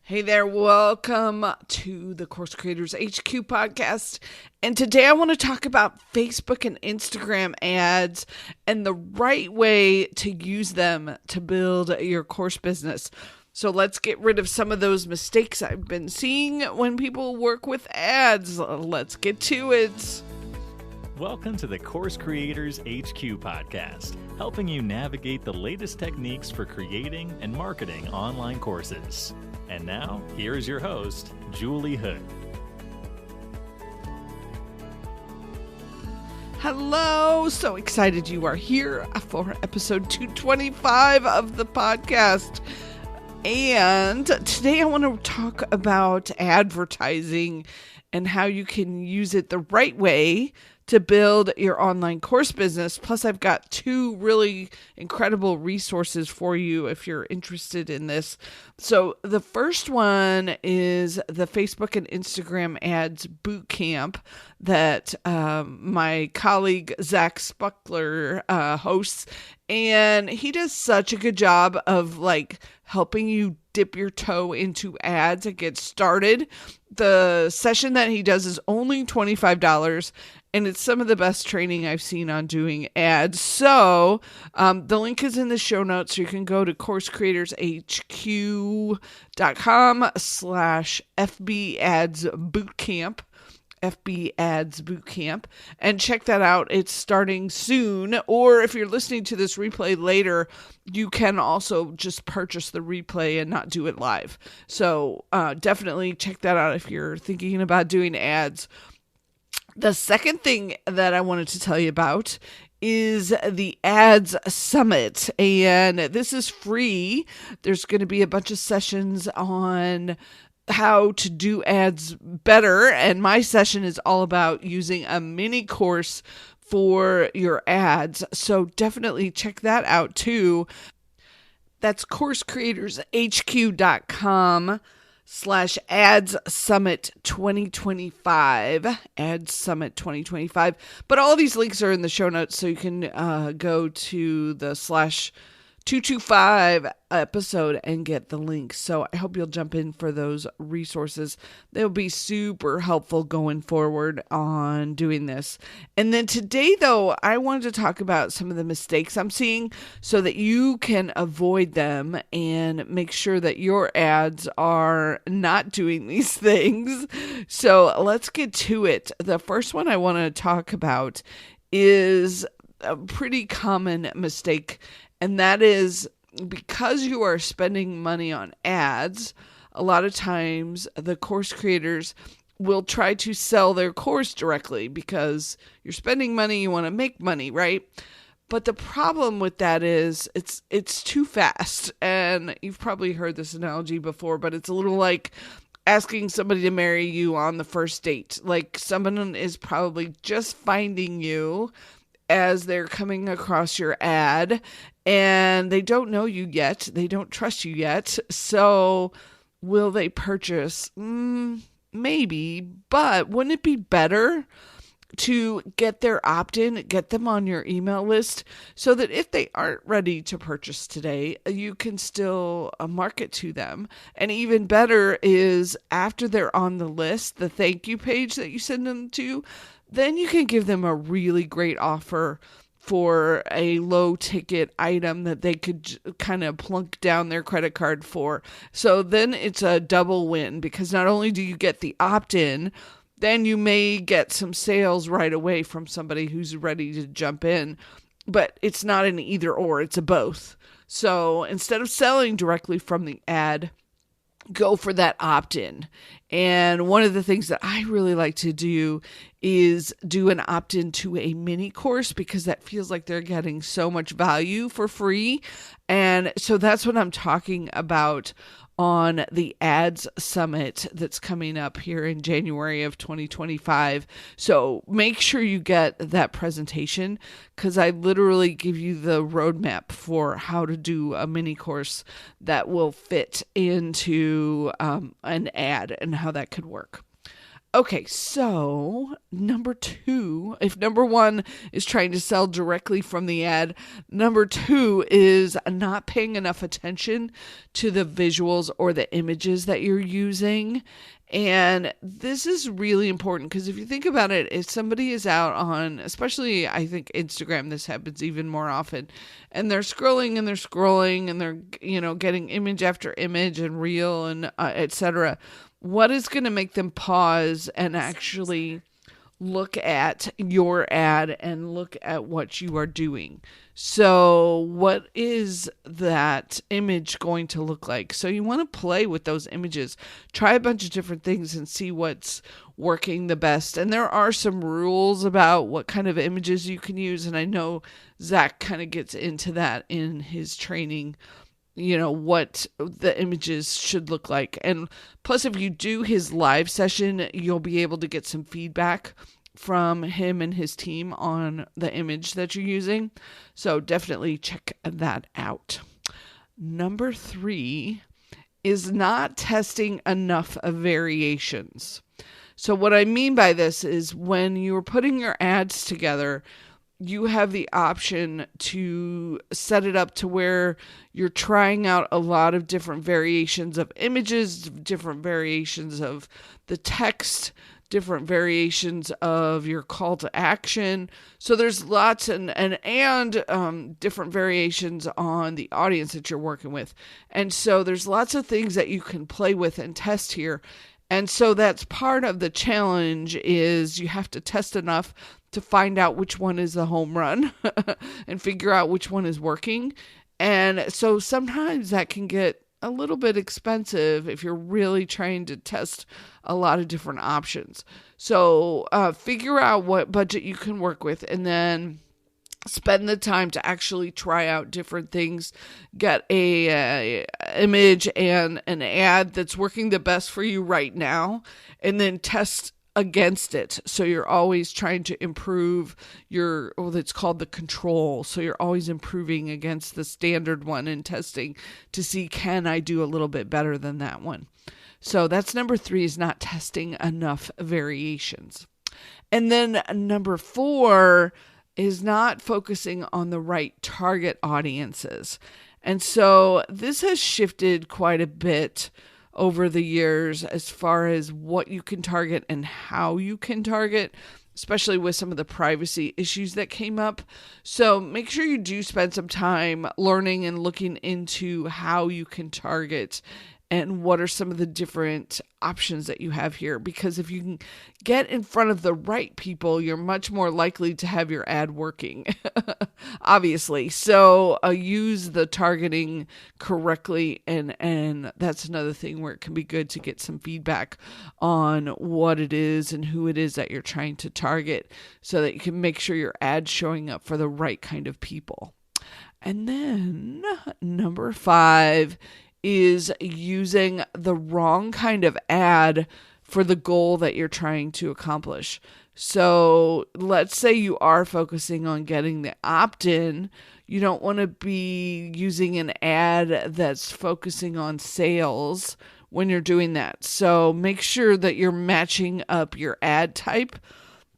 Hey there, welcome to the Course Creators HQ podcast. And today I want to talk about Facebook and Instagram ads and the right way to use them to build your course business. So let's get rid of some of those mistakes I've been seeing when people work with ads. Let's get to it. Welcome to the Course Creators HQ podcast, helping you navigate the latest techniques for creating and marketing online courses. And now, here's your host, Julie Hood. Hello, so excited you are here for episode 225 of the podcast. And today I want to talk about advertising and how you can use it the right way to build your online course business. Plus, I've got two really incredible resources for you if you're interested in this. So the first one is the Facebook and Instagram ads bootcamp that my colleague Zach Spuckler hosts. And he does such a good job of helping you dip your toe into ads and get started. The session that he does is only $25. And it's some of the best training I've seen on doing ads. So the link is in the show notes. So you can go to coursecreatorshq.com/FB Ads Bootcamp. FB Ads Bootcamp, and check that out. It's starting soon. Or if you're listening to this replay later, you can also just purchase the replay and not do it live. So definitely check that out if you're thinking about doing ads. The second thing that I wanted to tell you about is the Ads Summit, and this is free. There's going to be a bunch of sessions on how to do ads better, and my session is all about using a mini course for your ads. So definitely check that out too. That's coursecreatorshq.com/Ads Summit 2025, Ads Summit 2025. But all these links are in the show notes, so you can go to the /225 episode and get the link. So I hope you'll jump in for those resources. They'll be super helpful going forward on doing this. And then today, though, I wanted to talk about some of the mistakes I'm seeing so that you can avoid them and make sure that your ads are not doing these things. So let's get to it. The first one I want to talk about is a pretty common mistake, and that is because you are spending money on ads, a lot of times the course creators will try to sell their course directly because you're spending money, you want to make money, right? But the problem with that is it's too fast. And you've probably heard this analogy before, but it's a little like asking somebody to marry you on the first date. Like someone is probably just finding you as they're coming across your ad, and they don't know you yet. They don't trust you yet. So will they purchase? Maybe, but wouldn't it be better to get their opt-in, get them on your email list so that if they aren't ready to purchase today, you can still market to them? And even better is after they're on the list, the thank you page that you send them to, then you can give them a really great offer for a low ticket item that they could kind of plunk down their credit card for. So then it's a double win, because not only do you get the opt-in, then you may get some sales right away from somebody who's ready to jump in, but it's not an either or, it's a both. So instead of selling directly from the ad, go for that opt-in. And one of the things that I really like to do is do an opt-in to a mini course, because that feels like they're getting so much value for free. And so that's what I'm talking about on the Ads Summit that's coming up here in January of 2025. So make sure you get that presentation, because I literally give you the roadmap for how to do a mini course that will fit into an ad and how that could work. Okay, so number two, if number one is trying to sell directly from the ad, number two is not paying enough attention to the visuals or the images that you're using. And this is really important because if you think about it, if somebody is out on, especially I think Instagram, this happens even more often, and they're scrolling and they're scrolling and they're, getting image after image and reel and etc. What is going to make them pause and actually look at your ad and look at what you are doing? So what is that image going to look like? So you want to play with those images, try a bunch of different things and see what's working the best. And there are some rules about what kind of images you can use. And I know Zach kind of gets into that in his training, what the images should look like. And plus, if you do his live session, you'll be able to get some feedback from him and his team on the image that you're using. So definitely check that out. Number 3 is not testing enough variations. So what I mean by this is when you're putting your ads together, you have the option to set it up to where you're trying out a lot of different variations of images, different variations of the text, different variations of your call to action. So there's lots and different variations on the audience that you're working with. And so there's lots of things that you can play with and test here. And so that's part of the challenge is you have to test enough to find out which one is the home run and figure out which one is working. And so sometimes that can get a little bit expensive if you're really trying to test a lot of different options. So figure out what budget you can work with and then spend the time to actually try out different things, get a image and an ad that's working the best for you right now, and then test against it. So you're always trying to improve it's called the control. So you're always improving against the standard one and testing to see, can I do a little bit better than that one? So that's number 3 is not testing enough variations. And then number 4 is not focusing on the right target audiences. And so this has shifted quite a bit over the years as far as what you can target and how you can target, especially with some of the privacy issues that came up. So make sure you do spend some time learning and looking into how you can target and what are some of the different options that you have here. Because if you can get in front of the right people, you're much more likely to have your ad working, obviously. So use the targeting correctly. And that's another thing where it can be good to get some feedback on what it is and who it is that you're trying to target so that you can make sure your ad's showing up for the right kind of people. And then number 5 is using the wrong kind of ad for the goal that you're trying to accomplish. So let's say you are focusing on getting the opt-in. You don't want to be using an ad that's focusing on sales when you're doing that. So make sure that you're matching up your ad type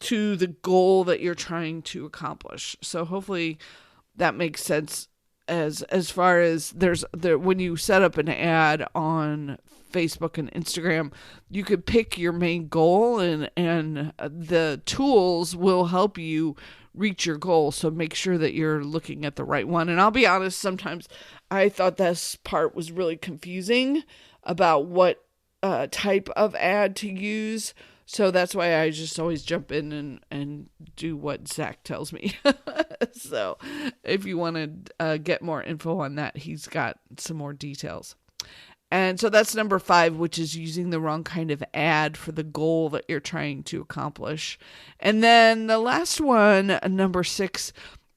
to the goal that you're trying to accomplish. So hopefully that makes sense. As far as when you set up an ad on Facebook and Instagram, you could pick your main goal and the tools will help you reach your goal. So make sure that you're looking at the right one. And I'll be honest, sometimes I thought this part was really confusing about what type of ad to use. So that's why I just always jump in and do what Zach tells me. So if you want to get more info on that, he's got some more details. And so that's number 5, which is using the wrong kind of ad for the goal that you're trying to accomplish. And then the last one, number 6,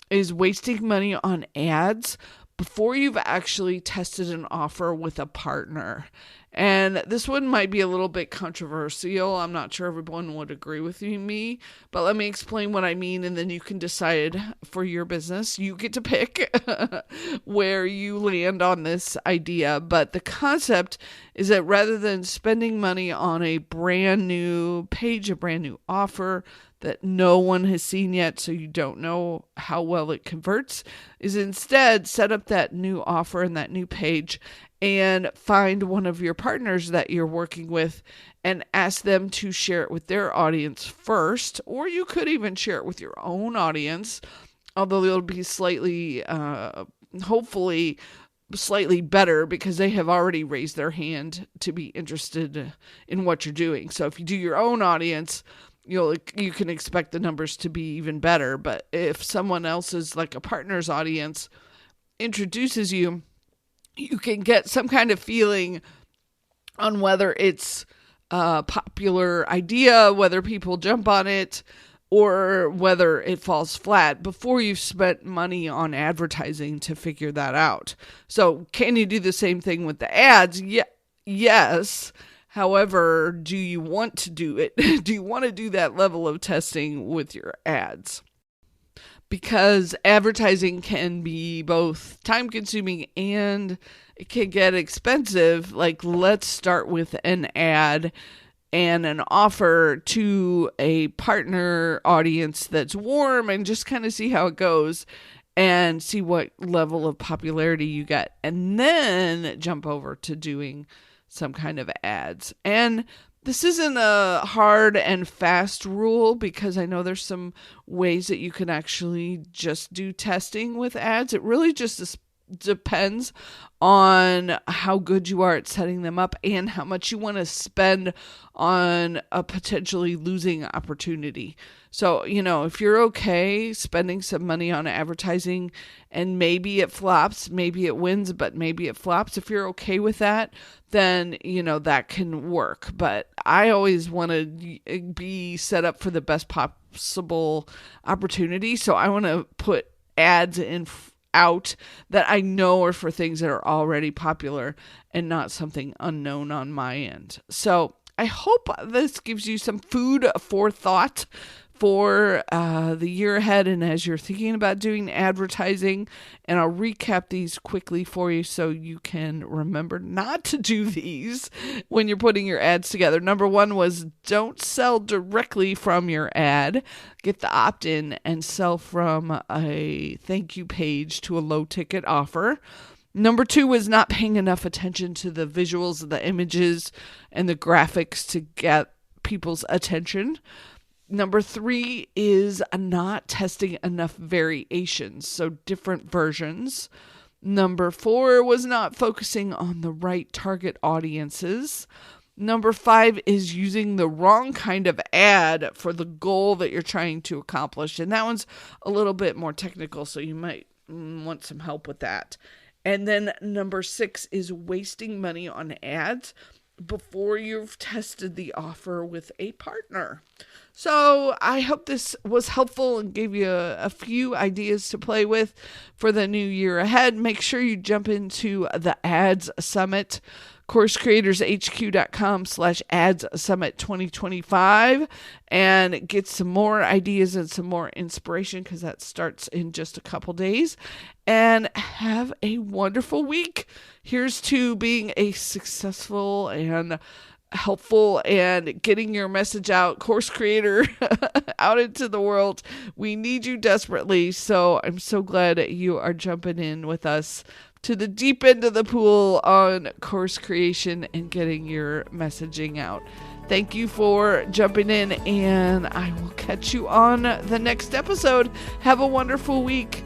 is wasting money on ads, before you've actually tested an offer with a partner. And this one might be a little bit controversial. I'm not sure everyone would agree with me, but let me explain what I mean, and then you can decide for your business. You get to pick where you land on this idea, but the concept is that rather than spending money on a brand new page, a brand new offer that no one has seen yet, so you don't know how well it converts, is instead set up that new offer and that new page and find one of your partners that you're working with and ask them to share it with their audience first, or you could even share it with your own audience, although it'll be slightly, hopefully slightly better because they have already raised their hand to be interested in what you're doing. So if you do your own audience, you can expect the numbers to be even better. But if someone else's, like a partner's audience, introduces you, you can get some kind of feeling on whether it's a popular idea, whether people jump on it, or whether it falls flat before you've spent money on advertising to figure that out. So can you do the same thing with the ads? Yes. However, do you want to do it? Do you want to do that level of testing with your ads? Because advertising can be both time consuming and it can get expensive. Like, let's start with an ad and an offer to a partner audience that's warm and just kind of see how it goes and see what level of popularity you get. And then jump over to doing some kind of ads. And this isn't a hard and fast rule because I know there's some ways that you can actually just do testing with ads. It really just depends on how good you are at setting them up and how much you want to spend on a potentially losing opportunity. So, if you're okay spending some money on advertising and maybe it flops, maybe it wins, but maybe it flops. If you're okay with that, then, that can work. But I always want to be set up for the best possible opportunity. So I want to put ads out that I know are for things that are already popular and not something unknown on my end. So I hope this gives you some food for thought for the year ahead and as you're thinking about doing advertising. And I'll recap these quickly for you so you can remember not to do these when you're putting your ads together. Number 1 was don't sell directly from your ad. Get the opt-in and sell from a thank you page to a low ticket offer. Number 2 was not paying enough attention to the visuals, the images, and the graphics to get people's attention. Number 3 is not testing enough variations, so different versions. Number 4 was not focusing on the right target audiences. Number 5 is using the wrong kind of ad for the goal that you're trying to accomplish. And that one's a little bit more technical, so you might want some help with that. And then number 6 is wasting money on ads before you've tested the offer with a partner. So I hope this was helpful and gave you a few ideas to play with for the new year ahead. Make sure you jump into the Ads Summit, CourseCreatorsHQ.com/Ads Summit 2025, and get some more ideas and some more inspiration because that starts in just a couple days. And have a wonderful week. Here's to being a successful and helpful and getting your message out, course creator, out into the world. We need you desperately. So I'm so glad you are jumping in with us to the deep end of the pool on course creation and getting your messaging out. Thank you for jumping in, and I will catch you on the next episode. Have a wonderful week.